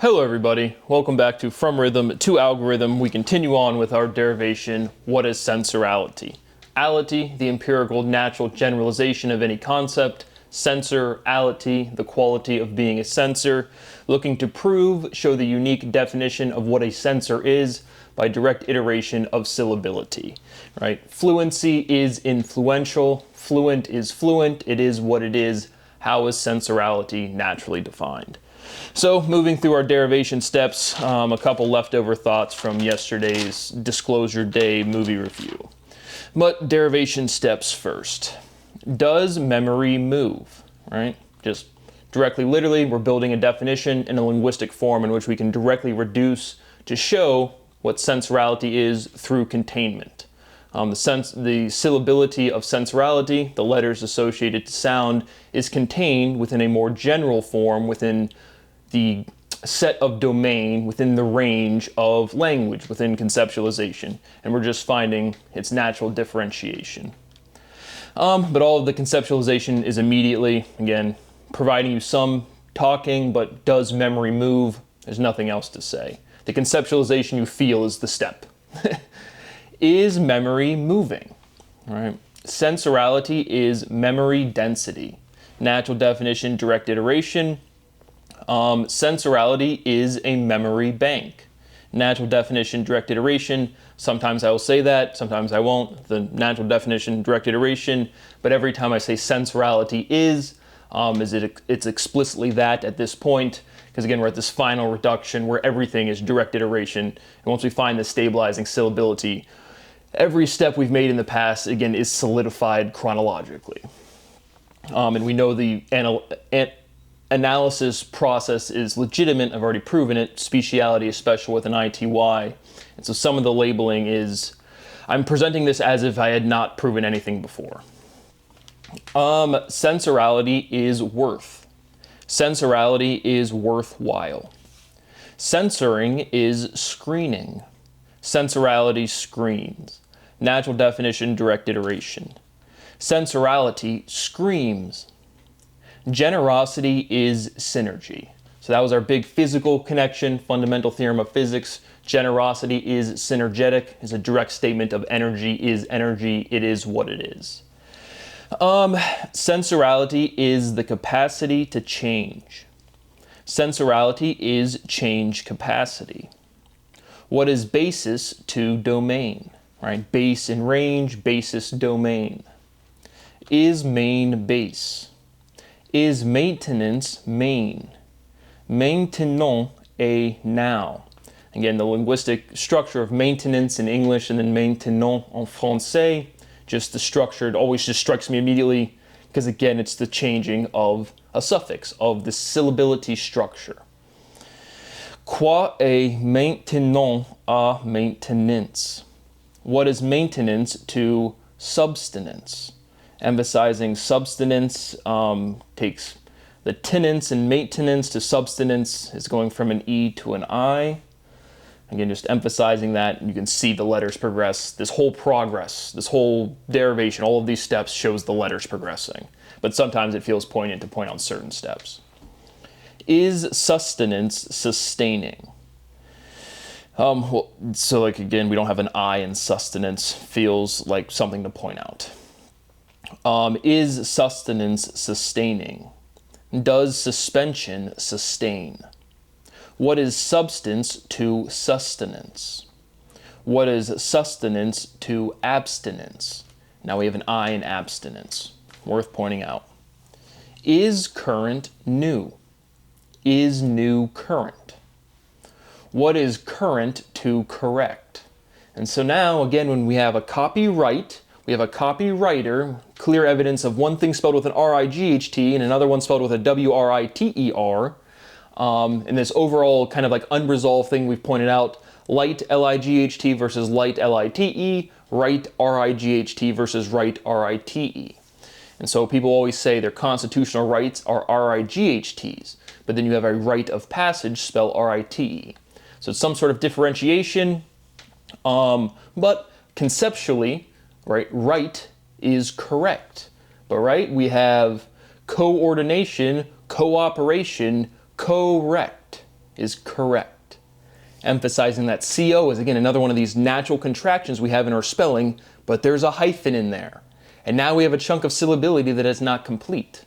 Hello everybody, welcome back to From Rhythm to Algorithm. We continue on with our derivation, what is sensorality? Ality, the empirical natural generalization of any concept. Sensorality, the quality of being a sensor. Looking to prove, show the unique definition of what a sensor is by direct iteration of syllability, right? Fluency is influential, fluent is fluent, it is what it is. How is sensorality naturally defined? So moving through our derivation steps, a couple leftover thoughts from yesterday's Disclosure Day movie review. But derivation steps first. Does memory move, right? Just directly, literally, we're building a definition in a linguistic form in which we can directly reduce to show what sensorality is through containment. The syllability of sensorality, the letters associated to sound, is contained within a more general form within the set of domain within the range of language within conceptualization, and we're just finding its natural differentiation. But all of the conceptualization is immediately, again, providing you some talking, but does memory move? There's nothing else to say. The conceptualization you feel is the step. Is memory moving? All right. Sensorality is memory density. Natural definition, direct iteration. Sensorality is a memory bank. Natural definition, direct iteration. Sometimes I will say that, sometimes I won't. The natural definition, direct iteration. But every time I say sensorality it's explicitly that at this point. Because again, we're at this final reduction where everything is direct iteration. And once we find the stabilizing syllability, every step we've made in the past, again, is solidified chronologically. And we know the analysis process is legitimate. I've already proven it. Speciality is special with an ITY. And so some of the labeling is, I'm presenting this as if I had not proven anything before. Sensorality is worth. Sensorality is worthwhile. Censoring is screening. Sensorality screens. Natural definition, direct iteration. Sensorality screams. Generosity is synergy. So that was our big physical connection, fundamental theorem of physics. Generosity is synergetic, is a direct statement of energy is energy, it is what it is. Sensorality is the capacity to change. Sensorality is change capacity. What is basis to domain? Right? Base in range, basis domain. Is main base? Is maintenance main? Maintenant a noun. Again, the linguistic structure of maintenance in English and then maintenant en français, just the structure, it always just strikes me immediately because again, it's the changing of a suffix, of the syllability structure. Quoi est maintenant à maintenance? What is maintenance to subsistence? Emphasizing subsistence takes the tenance and maintenance to subsistence is going from an E to an I. Again, just emphasizing that you can see the letters progress. This whole progress, this whole derivation, all of these steps shows the letters progressing. But sometimes it feels poignant to point out certain steps. Is sustenance sustaining? So like again, we don't have an I in sustenance. Feels like something to point out. Is sustenance sustaining? Does suspension sustain? What is substance to sustenance? What is sustenance to abstinence? Now we have an I in abstinence. Worth pointing out. Is current new? Is new current? What is current to correct? And so now, again, when we have a copyright, we have a copywriter, clear evidence of one thing spelled with an R-I-G-H-T and another one spelled with a W-R-I-T-E-R. And this overall kind of like unresolved thing we've pointed out, light L-I-G-H-T versus light L-I-T-E, right R-I-G-H-T versus right R-I-T-E. And so people always say their constitutional rights are R-I-G-H-Ts, but then you have a rite of passage spelled R-I-T-E. So it's some sort of differentiation, but conceptually, right is correct. But we have coordination, cooperation, correct. is correct. Emphasizing that CO is, again, another one of these natural contractions we have in our spelling, but there's a hyphen in there. And now we have a chunk of syllability that is not complete,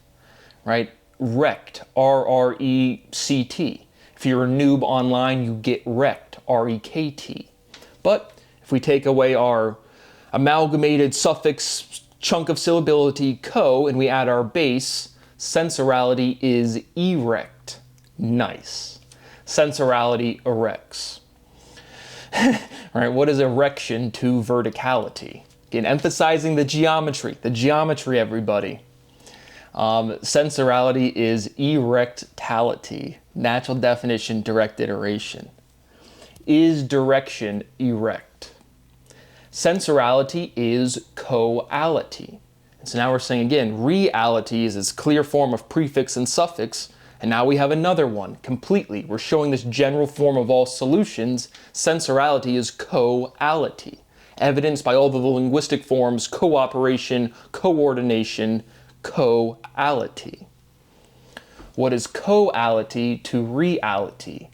right? Rect, R-R-E-C-T. If you're a noob online, you get rect, R-E-K-T. But if we take away our amalgamated suffix chunk of syllability, co, and we add our base, sensorality is erect. Nice. Sensorality erects. All right, what is erection to verticality? Again, emphasizing the geometry, everybody. Sensorality is erectality. Natural definition, direct iteration. Is direction erect? Sensorality is coality. And so now we're saying again, reality is this clear form of prefix and suffix, and now we have another one completely. We're showing this general form of all solutions. Sensorality is coality, evidenced by all the linguistic forms: cooperation, coordination, coality. What is coality to reality?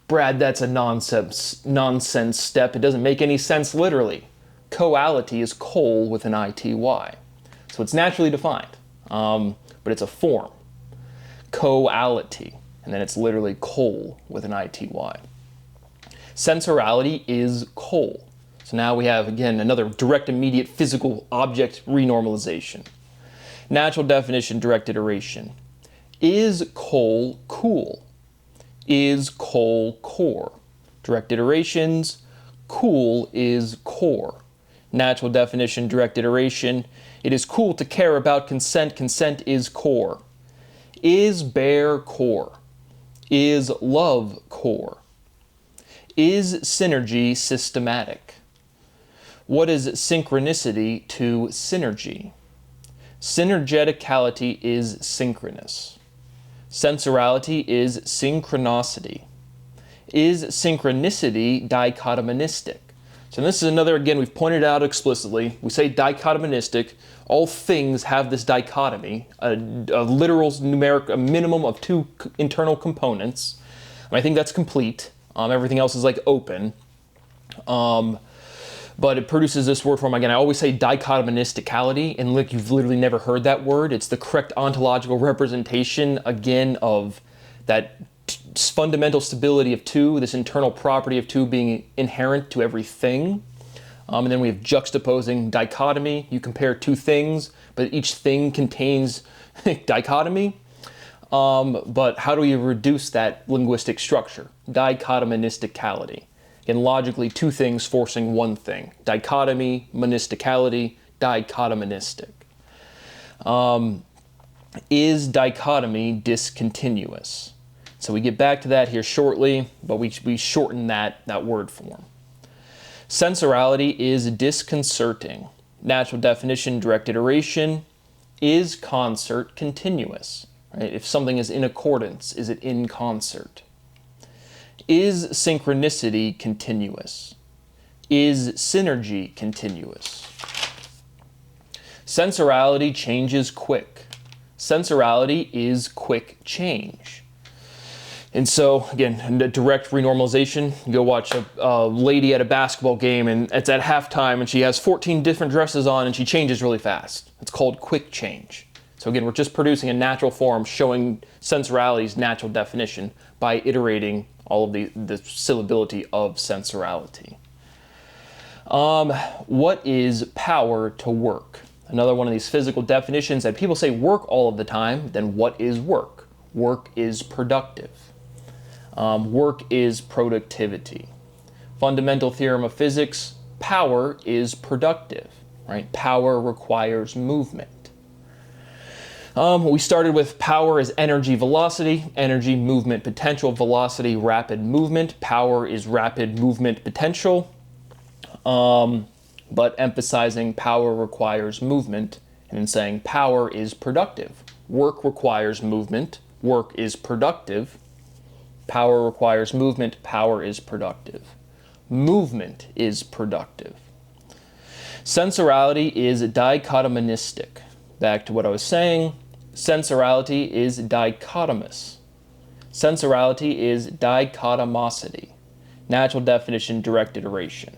Brad, that's a nonsense step. It doesn't make any sense literally. Coality is coal with an I-T-Y. So it's naturally defined, but it's a form. Coality, and then it's literally coal with an I-T-Y. Sensorality is coal. So now we have, again, another direct, immediate physical object renormalization. Natural definition, direct iteration. Is coal cool? Is coal core? Direct iterations, cool is core. Natural definition, direct iteration. It is cool to care about consent. Consent is core. Is bear core? Is love core? Is synergy systematic? What is synchronicity to synergy? Synergeticality is synchronous. Sensorality is synchronicity. Is synchronicity dichotomonistic? So this is another, again, we've pointed out explicitly. We say dichotomonistic. All things have this dichotomy, a literal numeric, a minimum of two internal components. And I think that's complete. Everything else is like open. But it produces this word form. Again, I always say dichotomonisticality, and look, you've literally never heard that word. It's the correct ontological representation, again, of that fundamental stability of two, this internal property of two being inherent to everything. And then we have juxtaposing dichotomy. You compare two things, but each thing contains dichotomy. But how do we reduce that linguistic structure? Dichotomonisticality. Again, logically, two things forcing one thing. Dichotomy, monisticality, dichotomonistic. Is dichotomy discontinuous? So we get back to that here shortly, but we shorten that word form. Sensorality is disconcerting. Natural definition, direct iteration. Is concert continuous? Right? If something is in accordance, is it in concert? Is synchronicity continuous? Is synergy continuous? Sensorality changes quick. Sensorality is quick change. And so, again, the direct renormalization, you go watch a lady at a basketball game and it's at halftime and she has 14 different dresses on and she changes really fast. It's called quick change. So again, we're just producing a natural form showing sensorality's natural definition by iterating all of the syllability of sensorality. What is power to work? Another one of these physical definitions that people say work all of the time. Then what is work? Work is productive. Work is productivity. Fundamental theorem of physics, power is productive, right? Power requires movement. We started with power as energy, velocity, energy, movement, potential, velocity, rapid movement. Power is rapid movement, potential, but emphasizing power requires movement and then saying power is productive. Work requires movement, work is productive. Power requires movement, power is productive. Movement is productive. Sensorality is dichotomonistic. Back to what I was saying, sensorality is dichotomous. Sensorality is dichotomosity. Natural definition, direct iteration.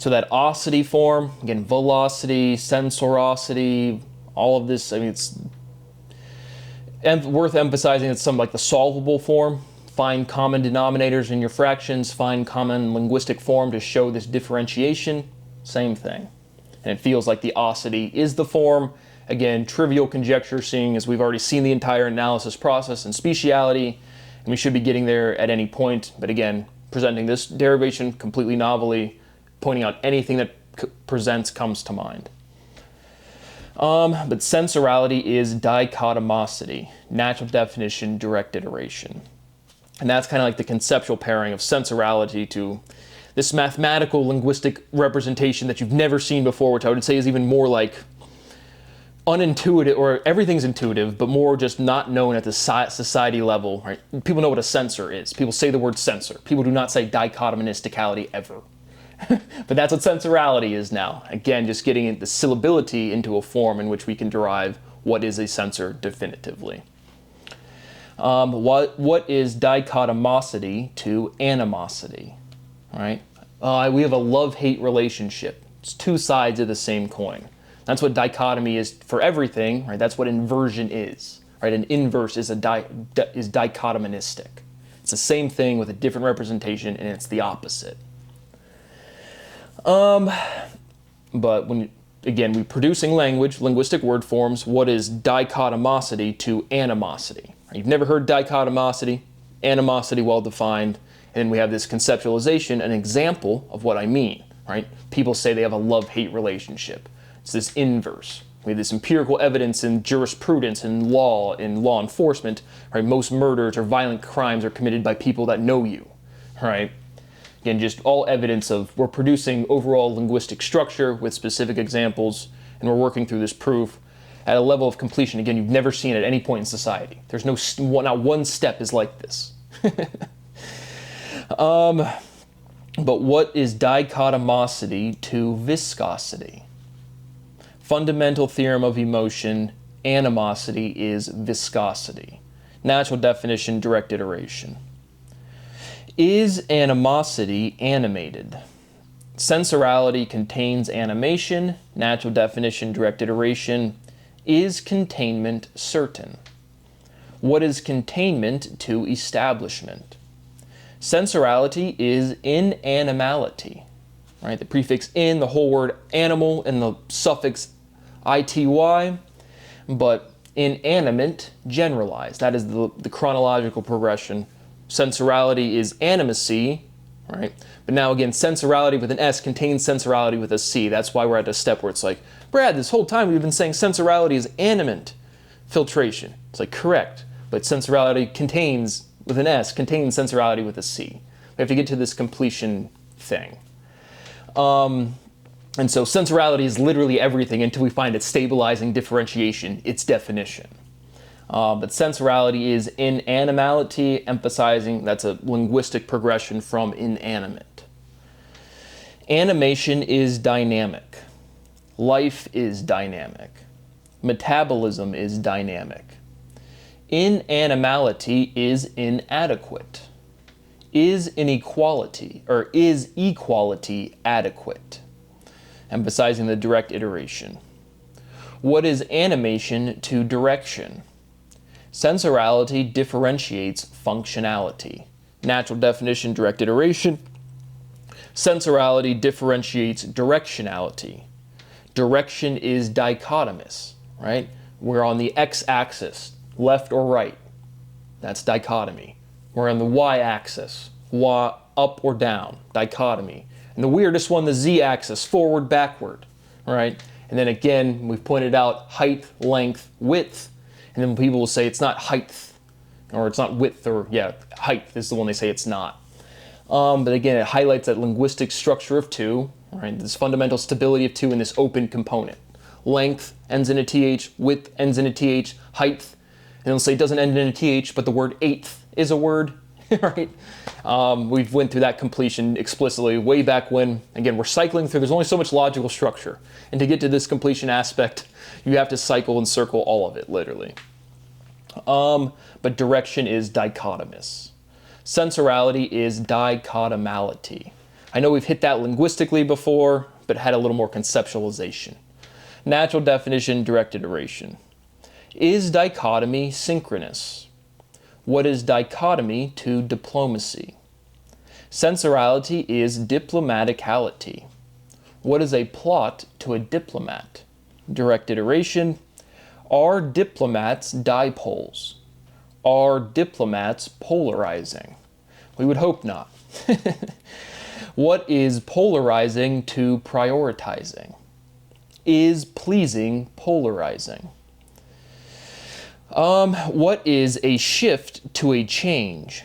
So that osity form, again, velocity, sensorosity, all of this, I mean, it's worth emphasizing it's some like the solvable form. Find common denominators in your fractions, find common linguistic form to show this differentiation, same thing. And it feels like the osity is the form. Again, trivial conjecture, seeing as we've already seen the entire analysis process and speciality, and we should be getting there at any point. But again, presenting this derivation completely novelly, pointing out anything that presents comes to mind. But sensorality is dichotomosity, natural definition, direct iteration. And that's kind of like the conceptual pairing of sensorality to this mathematical linguistic representation that you've never seen before, which I would say is even more like unintuitive, or everything's intuitive, but more just not known at the society level, right? People know what a sensor is. People say the word sensor. People do not say dichotomonisticality ever. But that's what sensorality is now. Again, just getting the syllability into a form in which we can derive what is a sensor definitively. What is dichotomosity to animosity, right? We have a love-hate relationship. It's two sides of the same coin. That's what dichotomy is for everything, right? That's what inversion is, right? An inverse is is dichotomonistic. It's the same thing with a different representation, and it's the opposite. But when, again, we're producing language, linguistic word forms, what is dichotomosity to animosity? You've never heard dichotomosity, animosity well defined, and we have this conceptualization, an example of what I mean, right? People say they have a love-hate relationship. It's this inverse. We have this empirical evidence in jurisprudence and law, in law enforcement, right? Most murders or violent crimes are committed by people that know you, right? Again, just all evidence of we're producing overall linguistic structure with specific examples, and we're working through this proof at a level of completion, again, you've never seen at any point in society. There's not one step is like this. But what is dichotomosity to viscosity? Fundamental theorem of emotion, animosity is viscosity. Natural definition, direct iteration. Is animosity animated? Sensorality contains animation, natural definition, direct iteration. Is containment certain? What is containment to establishment? Sensorality is inanimality, right? The prefix in, the whole word animal, and the suffix ity, but inanimate, generalized. That is the chronological progression. Sensorality is animacy, right? But now again, sensorality with an S contains sensorality with a C. That's why we're at a step where it's like, Brad, this whole time we've been saying sensorality is animate filtration. It's like, correct, but sensorality contains, with an S, contains sensorality with a C. We have to get to this completion thing. And so sensorality is literally everything until we find its stabilizing differentiation, its definition. But sensorality is inanimality, emphasizing that's a linguistic progression from inanimate. Animation is dynamic. Life is dynamic. Metabolism is dynamic. Inanimality is inadequate. Is inequality, or is equality adequate? Emphasizing the direct iteration. What is animation to direction? Sensorality differentiates functionality. Natural definition, direct iteration. Sensorality differentiates directionality. Direction is dichotomous, right? We're on the x-axis, left or right. That's dichotomy. We're on the y-axis, up or down, dichotomy. And the weirdest one, the z-axis, forward, backward, right? And then again, we've pointed out height, length, width. And then people will say it's not height, or it's not width, or yeah, height is the one they say it's not. But again, it highlights that linguistic structure of two, right? This fundamental stability of two in this open component. Length ends in a th, width ends in a th, height, and they'll say it doesn't end in a th, but the word eighth is a word, right? We've went through that completion explicitly way back when. Again, we're cycling through, there's only so much logical structure. And to get to this completion aspect, you have to cycle and circle all of it, literally. but direction is dichotomous. Sensorality is dichotomality. I know we've hit that linguistically before, but had a little more conceptualization. Natural definition, direct iteration. Is dichotomy synchronous? What is dichotomy to diplomacy? Sensorality is diplomaticality. What is a plot to a diplomat? Direct iteration. Are diplomats dipoles? Are diplomats polarizing? We would hope not. What is polarizing to prioritizing? Is pleasing polarizing? What is a shift to a change?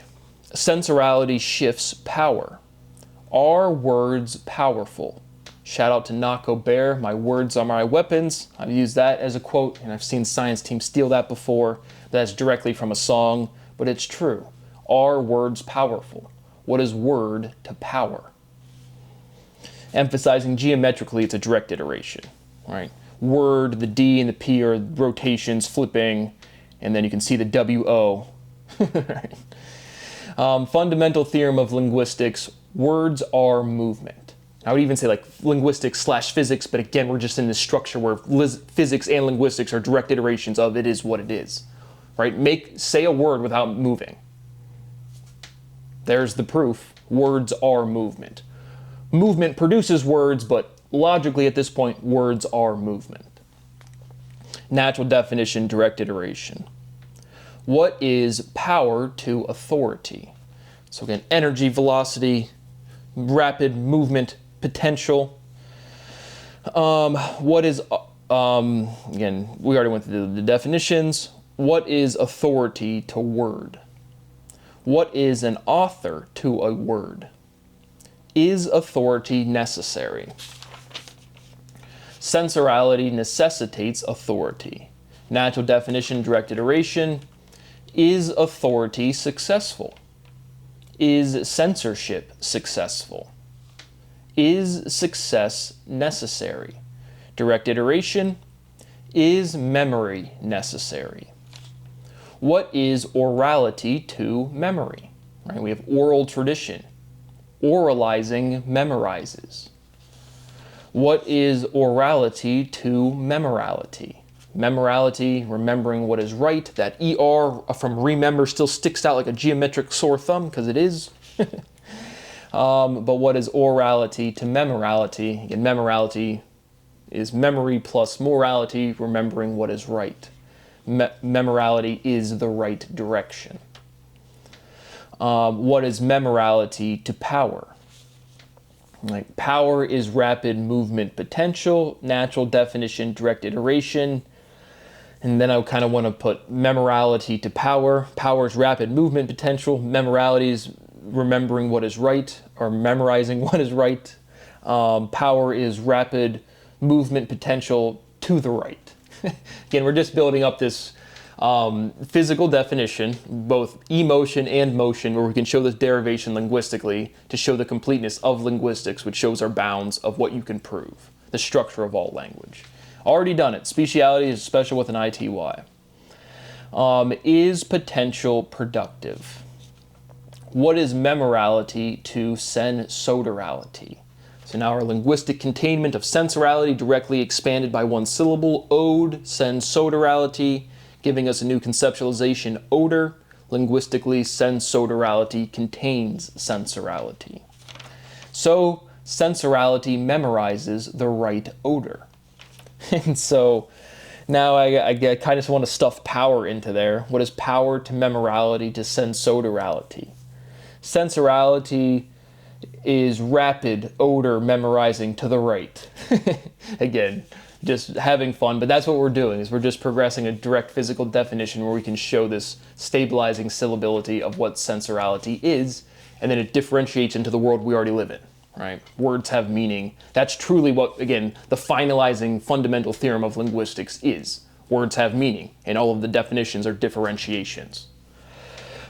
Sensorality shifts power. Are words powerful? Shout out to Nako Bear, my words are my weapons. I've used that as a quote, and I've seen science teams steal that before. That's directly from a song, but it's true. Are words powerful? What is word to power? Emphasizing geometrically, it's a direct iteration, right? Word, the D and the P are rotations, flipping, and then you can see the WO. Right? Fundamental theorem of linguistics, words are movement. I would even say like linguistics / physics, but again, we're just in this structure where physics and linguistics are direct iterations of it is what it is, right? Say a word without moving. There's the proof. Words are movement. Movement produces words, but logically at this point, words are movement. Natural definition, direct iteration. What is power to authority? So again, energy, velocity, rapid movement, potential. What is, again, we already went through the definitions. What is authority to word? What is an author to a word? Is authority necessary? Sensorality necessitates authority. Natural definition, direct iteration. Is authority successful? Is censorship successful? Is success necessary? Direct iteration. Is memory necessary? What is orality to memory? Right? We have oral tradition. Oralizing memorizes. What is orality to memorality? Memorality, remembering what is right. That ER from remember still sticks out like a geometric sore thumb, because it is. But what is orality to memorality? Again, memorality is memory plus morality, remembering what is right. Memorality is the right direction. What is memorality to power? Like power is rapid movement potential, natural definition, direct iteration. And then I kind of want to put memorality to power. Power is rapid movement potential. Memorality is remembering what is right or memorizing what is right. Power is rapid movement potential to the right. Again, we're just building up this physical definition, both emotion and motion, where we can show this derivation linguistically to show the completeness of linguistics, which shows our bounds of what you can prove, the structure of all language. Already done it. Speciality is special with an ITY. Is potential productive? What is memorality to sensorality? So now our linguistic containment of sensorality directly expanded by one syllable, ode, sensorality, giving us a new conceptualization, odor. Linguistically, sensorality contains sensorality. So sensorality memorizes the right odor. And so now I kind of want to stuff power into there. What is power to memorality to sensorality? Sensorality is rapid odor memorizing to the right. Again, just having fun, but that's what we're doing, is we're just progressing a direct physical definition where we can show this stabilizing syllability of what sensorality is, and then it differentiates into the world we already live in, right? Words have meaning. That's truly what, again, the finalizing fundamental theorem of linguistics is. Words have meaning, and all of the definitions are differentiations.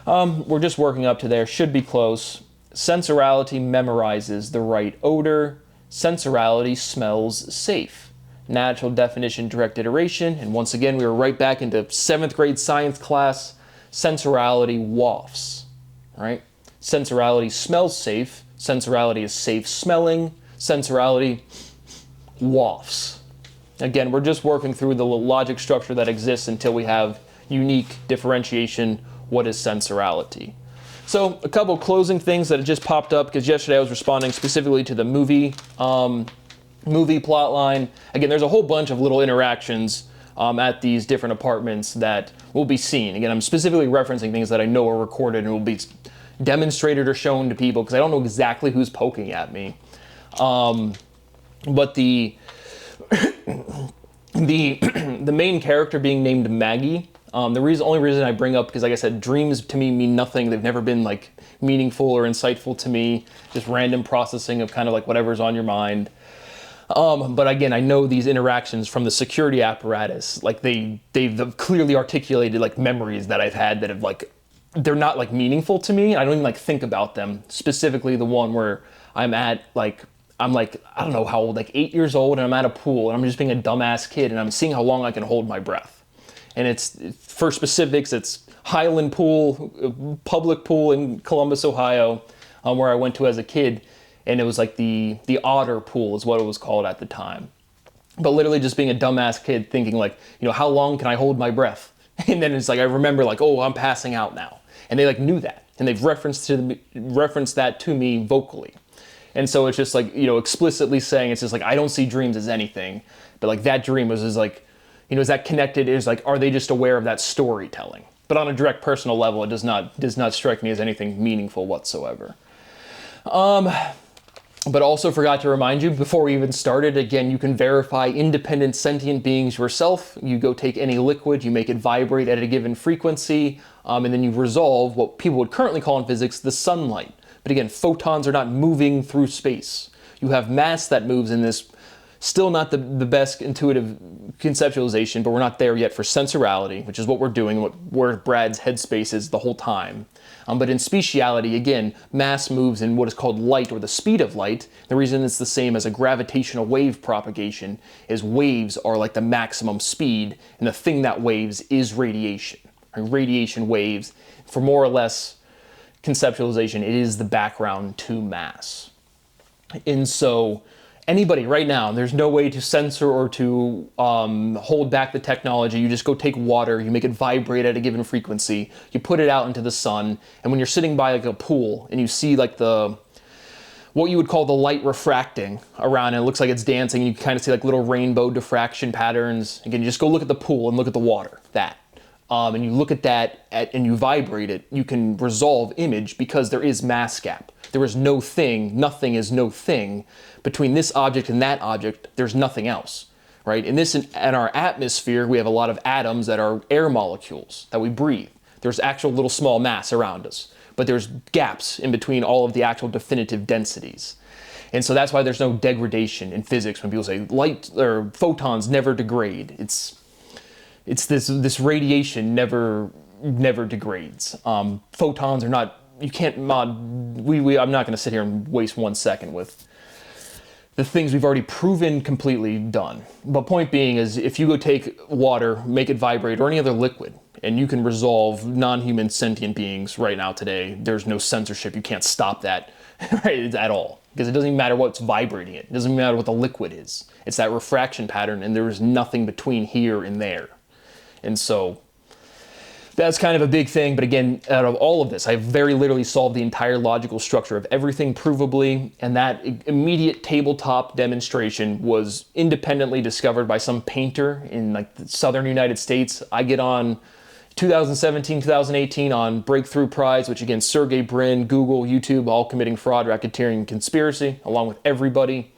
We're just working up to there, should be close. Sensorality memorizes the right odor. Sensorality smells safe. natural definition, direct iteration. And once again, we were right back into 7th grade science class. Sensorality wafts, right? Sensorality smells safe. Sensorality is safe smelling. Sensorality wafts. Again, we're just working through the logic structure that exists until we have unique differentiation. What is sensorality? So a couple closing things that just popped up, because yesterday I was responding specifically to the movie plot line. Again, there's a whole bunch of little interactions at these different apartments that will be seen. Again, I'm specifically referencing things that I know are recorded and will be demonstrated or shown to people, because I don't know exactly who's poking at me. But the the main character being named Maggie. The only reason I bring up, because like I said, dreams to me mean nothing. They've never been like meaningful or insightful to me. Just random processing of kind of like whatever's on your mind. But again, I know these interactions from the security apparatus, like they've clearly articulated like memories that I've had that have like, they're not like meaningful to me. I don't even like think about them. Specifically the one where I'm like, I don't know how old, like 8 years old, and I'm at a pool and I'm just being a dumbass kid and I'm seeing how long I can hold my breath. And it's, for specifics, it's Highland Pool, public pool in Columbus, Ohio, where I went to as a kid. And it was like the otter pool is what it was called at the time. But literally just being a dumbass kid thinking like, how long can I hold my breath? And then it's like, I remember like, oh, I'm passing out now. And they like knew that. And they've referenced that to me vocally. And so it's just like, explicitly saying, it's just like, I don't see dreams as anything. But like that dream was just like, is that connected? Is like, are they just aware of that storytelling? But on a direct personal level, it does not strike me as anything meaningful whatsoever. But also forgot to remind you, before we even started, again, you can verify independent sentient beings yourself. You go take any liquid, you make it vibrate at a given frequency, and then you resolve what people would currently call in physics the sunlight. But again, photons are not moving through space. You have mass that moves in this. Still not the best intuitive conceptualization, but we're not there yet for sensorality, which is what we're doing, where Brad's headspace is the whole time. But in speciality, again, mass moves in what is called light, or the speed of light. The reason it's the same as a gravitational wave propagation is waves are like the maximum speed, and the thing that waves is radiation. Radiation waves, for more or less conceptualization, it is the background to mass. And so anybody right now, there's no way to censor or to hold back the technology. You just go take water, you make it vibrate at a given frequency, you put it out into the sun, and when you're sitting by like a pool and you see like what you would call the light refracting around, and it looks like it's dancing, and you kind of see like little rainbow diffraction patterns. Again, you just go look at the pool and look at the water, and you look at that and you vibrate it, you can resolve image because there is mass gap. There is no thing, nothing is no thing. Between this object and that object, there's nothing else, right? In our atmosphere, we have a lot of atoms that are air molecules that we breathe. There's actual little small mass around us, but there's gaps in between all of the actual definitive densities. And so that's why there's no degradation in physics when people say light or photons never degrade. It's this radiation never degrades. Photons are not, you can't mod, I'm not going to sit here and waste 1 second with the things we've already proven completely done. But point being is, if you go take water, make it vibrate, or any other liquid, and you can resolve non-human sentient beings right now today, there's no censorship. You can't stop that right, at all. Because it doesn't even matter what's vibrating it. It doesn't matter what the liquid is. It's that refraction pattern, and there is nothing between here and there. And so that's kind of a big thing, but again, out of all of this, I very literally solved the entire logical structure of everything provably, and that immediate tabletop demonstration was independently discovered by some painter in like the southern United States. I get on 2017, 2018 on Breakthrough Prize, which again, Sergey Brin, Google, YouTube, all committing fraud, racketeering, conspiracy, along with everybody.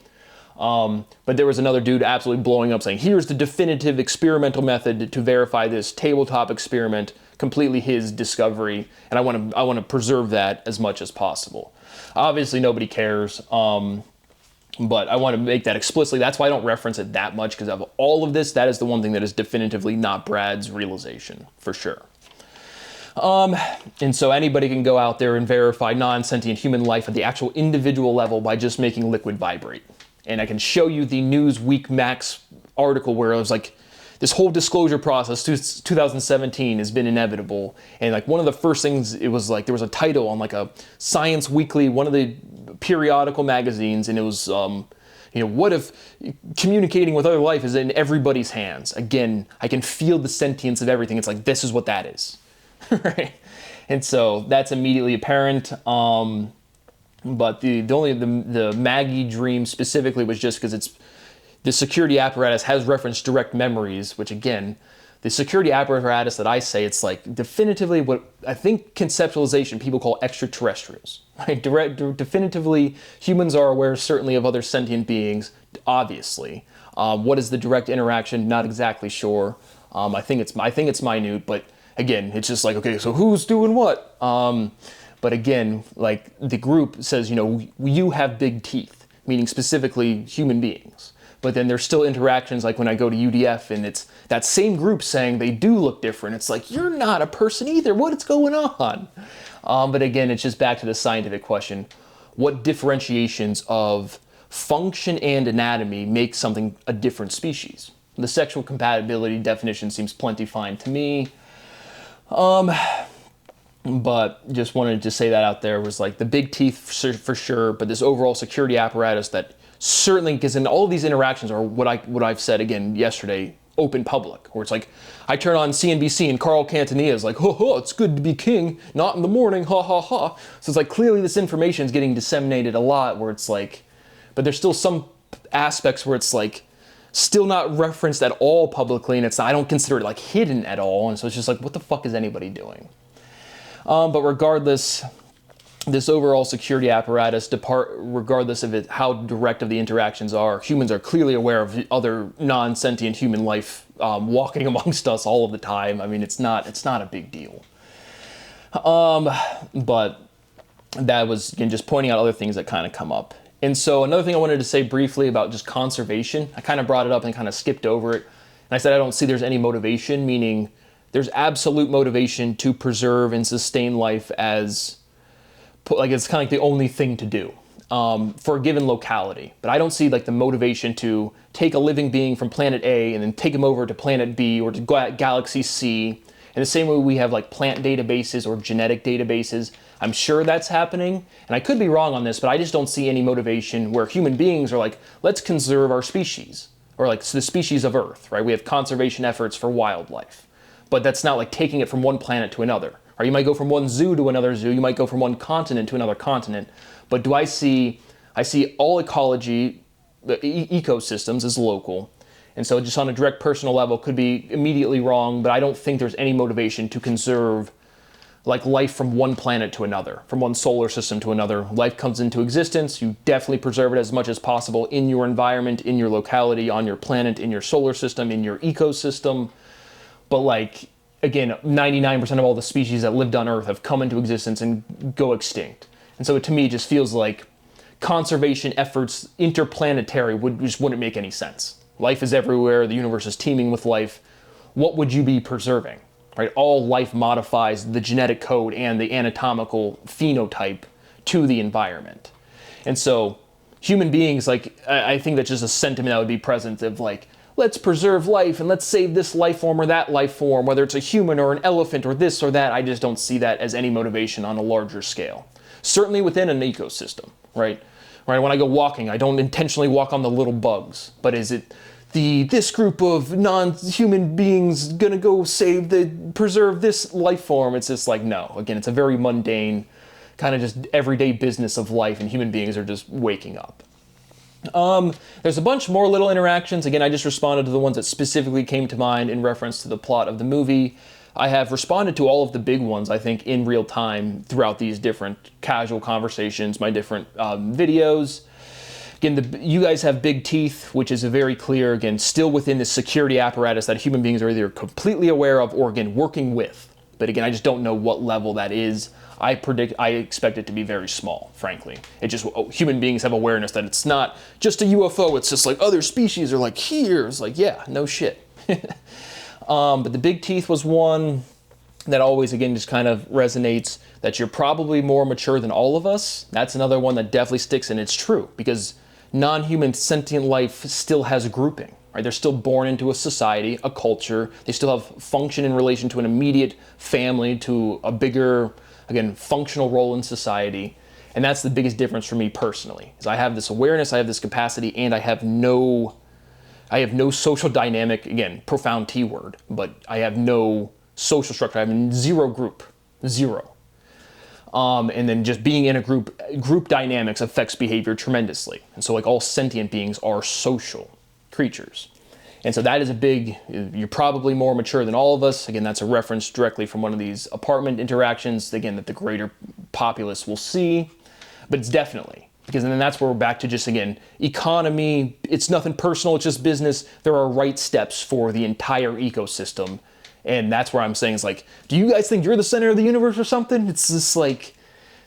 But there was another dude absolutely blowing up saying, here's the definitive experimental method to verify this tabletop experiment, completely his discovery, and I want to preserve that as much as possible. Obviously nobody cares, but I want to make that explicitly. That's why I don't reference it that much, because of all of this, that is the one thing that is definitively not Brad's realization, for sure. And so anybody can go out there and verify non-sentient human life at the actual individual level by just making liquid vibrate. And I can show you the Newsweek Max article where it was like, this whole disclosure process, 2017, has been inevitable. And like one of the first things, it was like there was a title on like a Science Weekly, one of the periodical magazines, and it was, what if communicating with other life is in everybody's hands? Again, I can feel the sentience of everything. It's like, this is what that is, right? And so that's immediately apparent. But the Maggie dream specifically was just because the security apparatus has referenced direct memories, which again, the security apparatus that I say, it's like definitively what I think conceptualization people call extraterrestrials. Right? Definitively, humans are aware certainly of other sentient beings, obviously. What is the direct interaction? Not exactly sure. I think it's minute, but again, it's just like, okay, so who's doing what? But again, like the group says, you have big teeth, meaning specifically human beings. But then there's still interactions like when I go to UDF and it's that same group saying they do look different. It's like, you're not a person either. What's going on? But again, it's just back to the scientific question. What differentiations of function and anatomy make something a different species? The sexual compatibility definition seems plenty fine to me. But just wanted to say that out there was like the big teeth for sure, but this overall security apparatus that certainly, because in all of these interactions are what I've said again yesterday, open public, where it's like I turn on CNBC and Carl Quintanilla is like, ho, it's good to be king, not in the morning, ha ha ha. So it's like clearly this information is getting disseminated a lot, where it's like, but there's still some aspects where it's like still not referenced at all publicly, and I don't consider it like hidden at all, and so it's just like, what the fuck is anybody doing? But regardless, this overall security apparatus, regardless of how direct of the interactions are, humans are clearly aware of other non-sentient human life walking amongst us all of the time. I mean, it's not a big deal. But that was, again, just pointing out other things that kind of come up. And so another thing I wanted to say briefly about just conservation, I kind of brought it up and kind of skipped over it. And I said I don't see there's any motivation, meaning there's absolute motivation to preserve and sustain life as, like, it's kind of like the only thing to do for a given locality. But I don't see like the motivation to take a living being from planet A and then take him over to planet B or to galaxy C. In the same way we have like plant databases or genetic databases. I'm sure that's happening, and I could be wrong on this, but I just don't see any motivation where human beings are like, let's conserve our species, or like the species of Earth, right? We have conservation efforts for wildlife. But that's not like taking it from one planet to another. Or you might go from one zoo to another zoo, you might go from one continent to another continent. But I see all ecology, ecosystems as local. And so just on a direct personal level could be immediately wrong, but I don't think there's any motivation to conserve like life from one planet to another, from one solar system to another. Life comes into existence, you definitely preserve it as much as possible in your environment, in your locality, on your planet, in your solar system, in your ecosystem. But like, again, 99% of all the species that lived on Earth have come into existence and go extinct. And so to me, it just feels like conservation efforts interplanetary just wouldn't make any sense. Life is everywhere, the universe is teeming with life. What would you be preserving? Right? All life modifies the genetic code and the anatomical phenotype to the environment. And so human beings, like, I think that's just a sentiment that would be present of like, let's preserve life and let's save this life form or that life form, whether it's a human or an elephant or this or that. I just don't see that as any motivation on a larger scale. Certainly within an ecosystem, right? Right. When I go walking, I don't intentionally walk on the little bugs, but is it this group of non-human beings gonna go preserve this life form? It's just like, no. Again, it's a very mundane, kind of just everyday business of life, and human beings are just waking up. There's a bunch more little interactions. Again, I just responded to the ones that specifically came to mind in reference to the plot of the movie. I have responded to all of the big ones, I think, in real time throughout these different casual conversations, my different videos. Again, you guys have big teeth, which is a very clear, again, still within the security apparatus that human beings are either completely aware of or, again, working with. But again, I just don't know what level that is. I expect it to be very small, frankly. Human beings have awareness that it's not just a UFO, it's just like other species are like here. It's like, yeah, no shit. But the big teeth was one that always, again, just kind of resonates, that you're probably more mature than all of us. That's another one that definitely sticks, and it's true, because non-human sentient life still has a grouping, right? They're still born into a society, a culture. They still have function in relation to an immediate family, to a bigger, again, functional role in society. And that's the biggest difference for me personally, is I have this awareness, I have this capacity, and I have no social dynamic, again, profound T word, but I have no social structure. I have zero group, zero. And then just being in a group dynamics affects behavior tremendously. And so like all sentient beings are social creatures. And so that is a big, you're probably more mature than all of us. Again, that's a reference directly from one of these apartment interactions, again, that the greater populace will see. But it's definitely, because then that's where we're back to just, again, economy, it's nothing personal, it's just business. There are right steps for the entire ecosystem. And that's where I'm saying is like, do you guys think you're the center of the universe or something? It's just like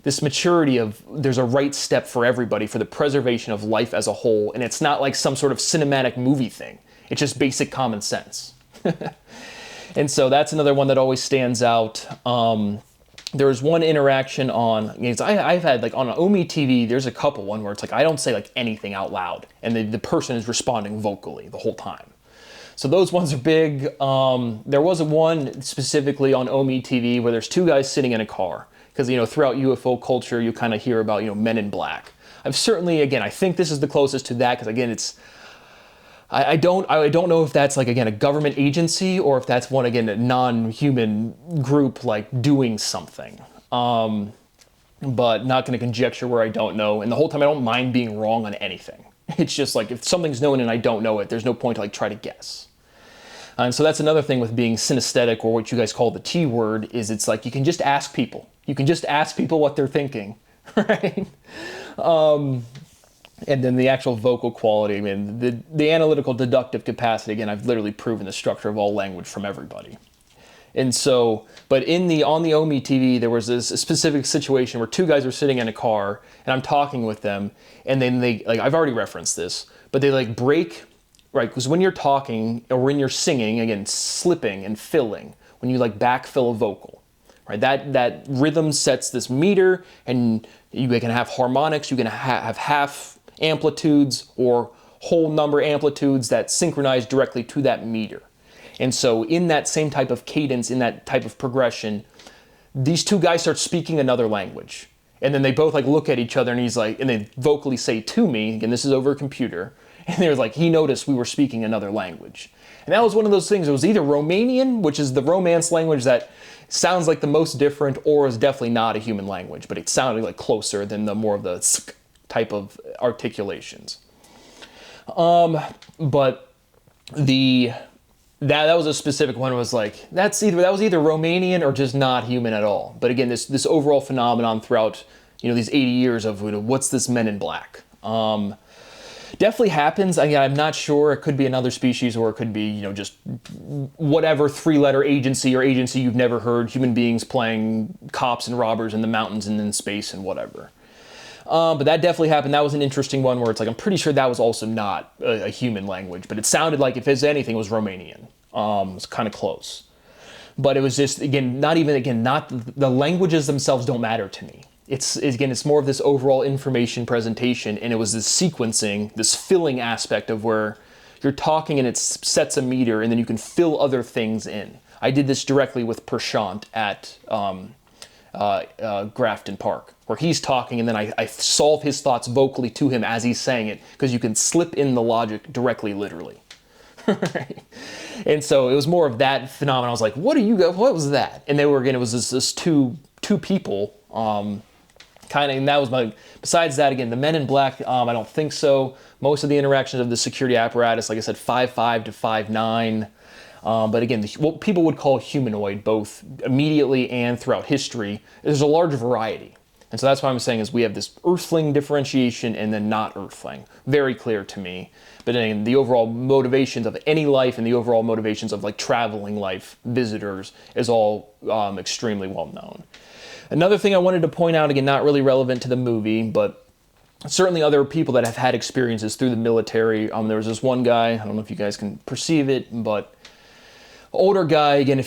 this maturity of there's a right step for everybody for the preservation of life as a whole. And it's not like some sort of cinematic movie thing. It's just basic common sense. And so that's another one that always stands out. There was one interaction on, I've had like on Omi TV, there's a couple one where it's like, I don't say like anything out loud and the person is responding vocally the whole time. So those ones are big. There was one specifically on Omi TV where there's two guys sitting in a car. Because, throughout UFO culture, you kind of hear about, men in black. I've certainly, again, I think this is the closest to that because, again, it's, I don't know if that's like, again, a government agency or if that's one, again, a non-human group like doing something. But not going to conjecture where I don't know. And the whole time I don't mind being wrong on anything. It's just like if something's known and I don't know it, there's no point to like try to guess. And so that's another thing with being synesthetic, or what you guys call the T word, is it's like you can just ask people. You can just ask people what they're thinking, right? And then the actual vocal quality, I mean, the analytical deductive capacity, again, I've literally proven the structure of all language from everybody. And so, but on the Omi TV, there was this specific situation where two guys were sitting in a car and I'm talking with them, and then they, like, I've already referenced this, but they like break, right? Because when you're talking or when you're singing, again, slipping and filling, when you like backfill a vocal, right? That rhythm sets this meter, and you can have harmonics, you can have half amplitudes or whole number amplitudes that synchronize directly to that meter. And so in that same type of cadence, in that type of progression, these two guys start speaking another language. And then they both like look at each other, and he's like, and they vocally say to me, again, this is over a computer, and they're like, he noticed we were speaking another language. And that was one of those things. It was either Romanian, which is the Romance language that sounds like the most different, or is definitely not a human language, but it sounded like closer than the more of the type of articulations. But that was a specific one. It was like, that was either Romanian or just not human at all. But again, this overall phenomenon throughout, these 80 years of what's this Men in Black? Definitely happens. Again, I'm not sure. It could be another species, or it could be, just whatever three-letter agency or agency you've never heard, human beings playing cops and robbers in the mountains and in space and whatever. But that definitely happened. That was an interesting one where it's like, I'm pretty sure that was also not a human language, but it sounded like, if it's anything, it was Romanian. It was kind of close. But it was just, again, not the languages themselves don't matter to me. It's more of this overall information presentation, and it was this sequencing, this filling aspect of where you're talking and it sets a meter, and then you can fill other things in. I did this directly with Prashant at Grafton Park, where he's talking, and then I solve his thoughts vocally to him as he's saying it, because you can slip in the logic directly, literally. Right? And so it was more of that phenomenon. I was like, what was that? And they were, again, it was this two people, and that was besides that, again, the Men in Black, I don't think so. Most of the interactions of the security apparatus, like I said, 5'5" to 5'9". But again, what people would call humanoid, both immediately and throughout history, there's a large variety. And so that's what I'm saying is we have this Earthling differentiation and then not Earthling. Very clear to me. But again, the overall motivations of any life and the overall motivations of like traveling life, visitors, is all extremely well known. Another thing I wanted to point out, again, not really relevant to the movie, but certainly other people that have had experiences through the military. There was this one guy, I don't know if you guys can perceive it, but older guy, again,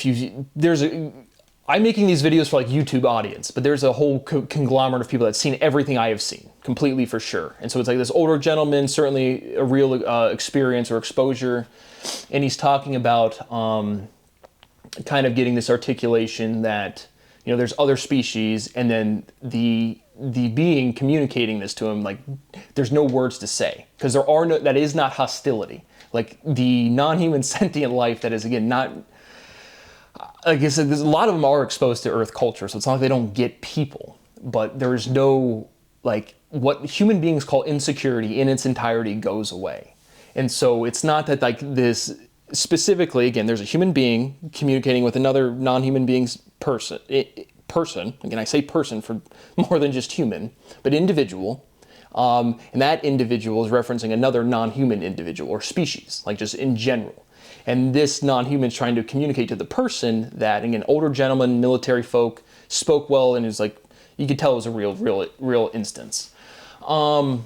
I'm making these videos for like YouTube audience, but there's a whole conglomerate of people that's seen everything I have seen, completely for sure. And so it's like this older gentleman, certainly a real experience or exposure, and he's talking about kind of getting this articulation that, you know, there's other species, and then the being communicating this to him, like, there's no words to say, because there are no, that is not hostility. Like, the non-human sentient life that is, again, not, like I said, there's a lot of them are exposed to Earth culture, so it's not like they don't get people, but there's no, like, what human beings call insecurity in its entirety goes away. And so it's not that, like, this specifically, again, there's a human being communicating with another non-human being's person, again, I say person for more than just human, but individual, and that individual is referencing another non-human individual or species, like just in general. And this non-human is trying to communicate to the person that, again, older gentleman, military folk, spoke well, and is like, you could tell it was a real instance. And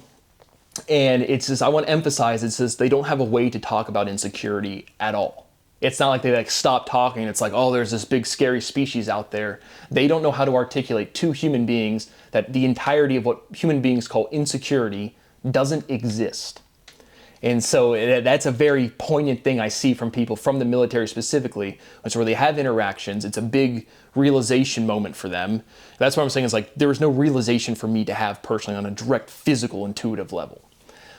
it's just, I want to emphasize, it's just, they don't have a way to talk about insecurity at all. It's not like they like stop talking. It's like, oh, there's this big scary species out there. They don't know how to articulate to human beings that the entirety of what human beings call insecurity doesn't exist. And so that's a very poignant thing I see from people from the military specifically, which where they have interactions. It's a big realization moment for them. That's what I'm saying is like, there was no realization for me to have personally on a direct physical intuitive level.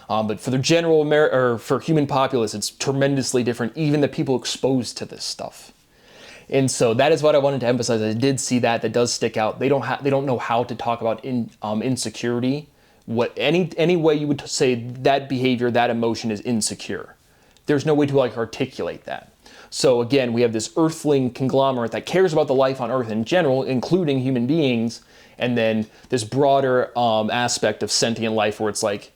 But for the general or for human populace, it's tremendously different, even the people exposed to this stuff. And so that is what I wanted to emphasize. I did see that does stick out. They don't know how to talk about insecurity. What any way you would say that behavior, that emotion is insecure. There's no way to like articulate that. So again, we have this earthling conglomerate that cares about the life on Earth in general, including human beings, and then this broader aspect of sentient life where it's like,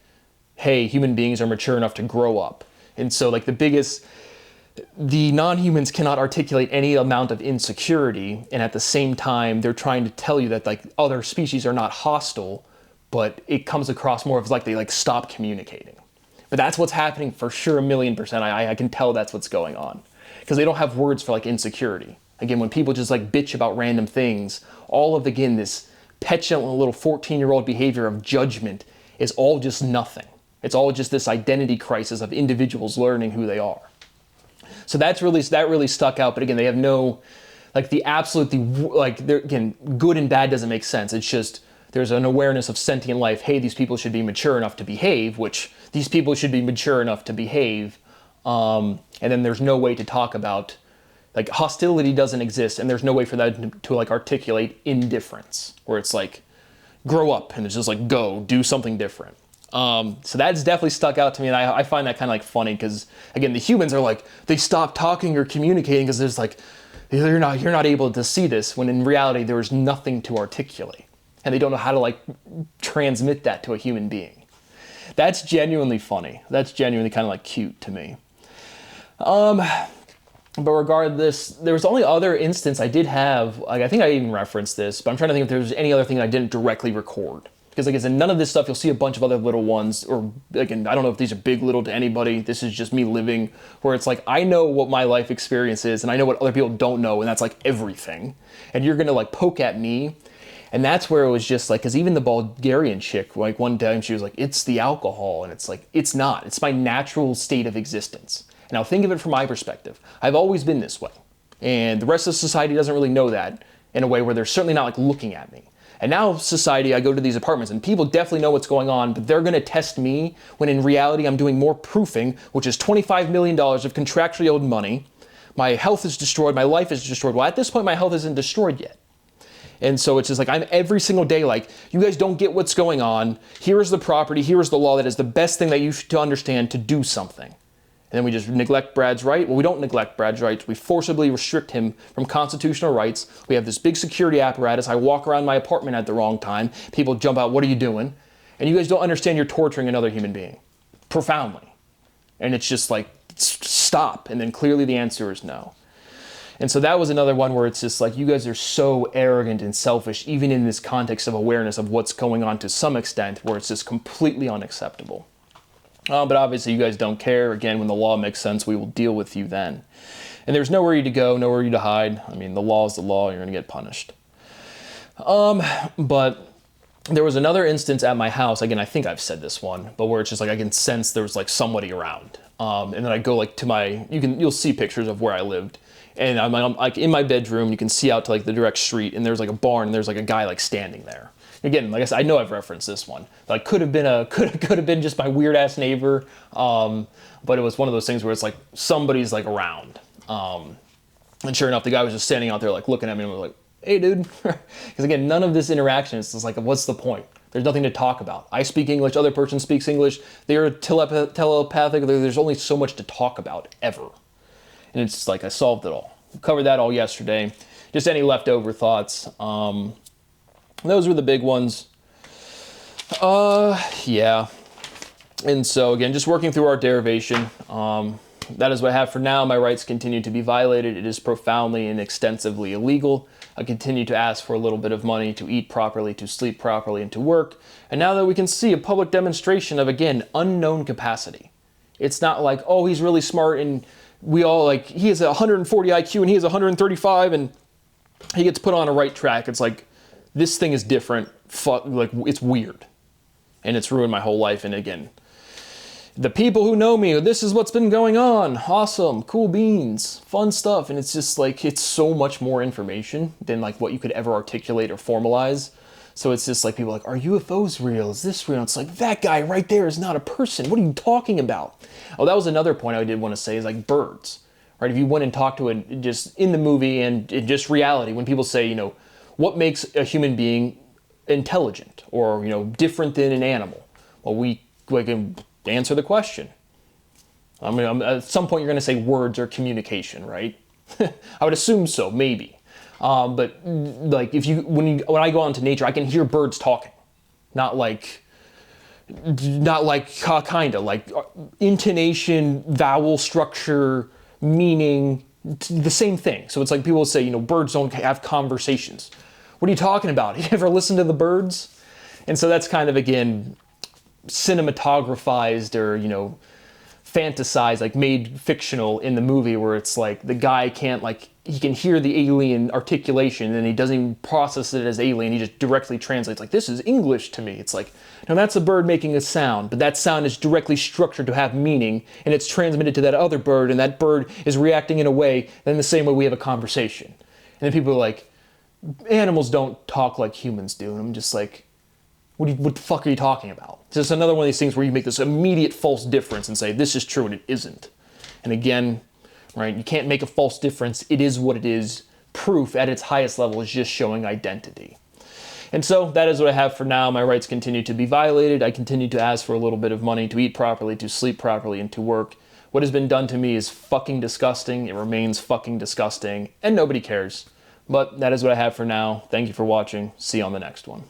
hey, human beings are mature enough to grow up. And so like the non-humans cannot articulate any amount of insecurity, and at the same time, they're trying to tell you that like other species are not hostile, but it comes across more of like they like stop communicating. But that's what's happening for sure, 1,000,000%. I can tell that's what's going on. Because they don't have words for like insecurity. Again, when people just like bitch about random things, all of, again, this petulant little 14-year-old behavior of judgment is all just nothing. It's all just this identity crisis of individuals learning who they are. So that really stuck out. But again, they have no, like again, good and bad doesn't make sense. It's just, there's an awareness of sentient life. Hey, these people should be mature enough to behave, which these people should be mature enough to behave. And then there's no way to talk about, like, hostility doesn't exist, and there's no way for that to like articulate indifference, where it's like, grow up, and it's just like, go, do something different. So that's definitely stuck out to me, and I find that kind of like funny, because again, the humans are like, they stop talking or communicating because there's like, you're not able to see this, when in reality there is nothing to articulate, and they don't know how to like transmit that to a human being. That's genuinely funny. That's genuinely kind of like cute to me. But regardless, there was only other instance I did have, like, I think I even referenced this, but I'm trying to think if there was any other thing I didn't directly record. Because like I said, none of this stuff, you'll see a bunch of other little ones, or again, I don't know if these are big, little to anybody. This is just me living, where it's like, I know what my life experience is, and I know what other people don't know, and that's like everything. And you're gonna like poke at me. And that's where it was just like, because even the Bulgarian chick, like one time she was like, it's the alcohol. And it's like, it's not. It's my natural state of existence. And now think of it from my perspective. I've always been this way. And the rest of society doesn't really know that, in a way where they're certainly not like looking at me. And now society, I go to these apartments and people definitely know what's going on, but they're gonna test me when in reality I'm doing more proofing, which is $25 million of contractually owed money. My health is destroyed, my life is destroyed. Well, at this point, my health isn't destroyed yet. And so it's just like, I'm every single day like, you guys don't get what's going on. Here is the property, here is the law that is the best thing that you should understand to do something. And then we just neglect Brad's right. Well, we don't neglect Brad's rights. We forcibly restrict him from constitutional rights. We have this big security apparatus. I walk around my apartment at the wrong time. People jump out, what are you doing? And you guys don't understand you're torturing another human being. Profoundly. And it's just like, stop. And then clearly the answer is no. And so that was another one where it's just like, you guys are so arrogant and selfish, even in this context of awareness of what's going on to some extent, where it's just completely unacceptable. But obviously you guys don't care. Again, when the law makes sense, we will deal with you then. And there's nowhere to go, nowhere to hide. I mean, the law is the law, you're gonna get punished. But there was another instance at my house, again, I think I've said this one, but where it's just like I can sense there's like somebody around. And then I go like to my, you'll see pictures of where I lived. And I'm like in my bedroom, you can see out to like the direct street, and there's like a barn, and there's like a guy like standing there. Again, like I said, I know I've referenced this one. Like could have been just my weird ass neighbor. But it was one of those things where it's like somebody's like around. And sure enough, the guy was just standing out there like looking at me and was like, hey dude. Because again, none of this interaction is just like, what's the point? There's nothing to talk about. I speak English, other person speaks English. They are telepathic. There's only so much to talk about ever. And it's like, I solved it all. We covered that all yesterday. Just any leftover thoughts. Those were the big ones. Yeah. And so again, just working through our derivation. That is what I have for now. My rights continue to be violated. It is profoundly and extensively illegal. I continue to ask for a little bit of money to eat properly, to sleep properly, and to work. And now that we can see a public demonstration of, again, unknown capacity. It's not like, oh, he's really smart and we all like, he has 140 IQ and he has 135 and he gets put on a right track. It's like, this thing is different. Like, it's weird. And it's ruined my whole life. And again, the people who know me, this is what's been going on. Awesome, cool beans, fun stuff. And it's just like, it's so much more information than like what you could ever articulate or formalize. So it's just like people are like, are UFOs real? Is this real? It's like, that guy right there is not a person. What are you talking about? Oh, that was another point I did want to say is like birds, right? If you went and talked to it just in the movie and in just reality, when people say, you know, what makes a human being intelligent or, you know, different than an animal? Well, we can answer the question. I mean, at some point you're going to say words or communication, right? I would assume so, maybe. But like when I go out into nature, I can hear birds talking, not like kind of like intonation, vowel structure, meaning, the same thing. So it's like people say, you know, birds don't have conversations. What are you talking about? You ever listen to the birds? And so that's kind of, again, cinematographized or, you know, fantasized, like made fictional in the movie, where it's like the guy can't, like, he can hear the alien articulation and he doesn't even process it as alien. He just directly translates like, this is English to me. It's like, no, that's a bird making a sound, but that sound is directly structured to have meaning, and it's transmitted to that other bird, and that bird is reacting in a way, in the same way we have a conversation. And then people are like, animals don't talk like humans do. And I'm just like, what the fuck are you talking about? It's just another one of these things where you make this immediate false difference and say, this is true and it isn't. And again, right, you can't make a false difference. It is what it is. Proof at its highest level is just showing identity. And so that is what I have for now. My rights continue to be violated. I continue to ask for a little bit of money to eat properly, to sleep properly, and to work. What has been done to me is fucking disgusting. It remains fucking disgusting, and nobody cares. But that is what I have for now. Thank you for watching. See you on the next one.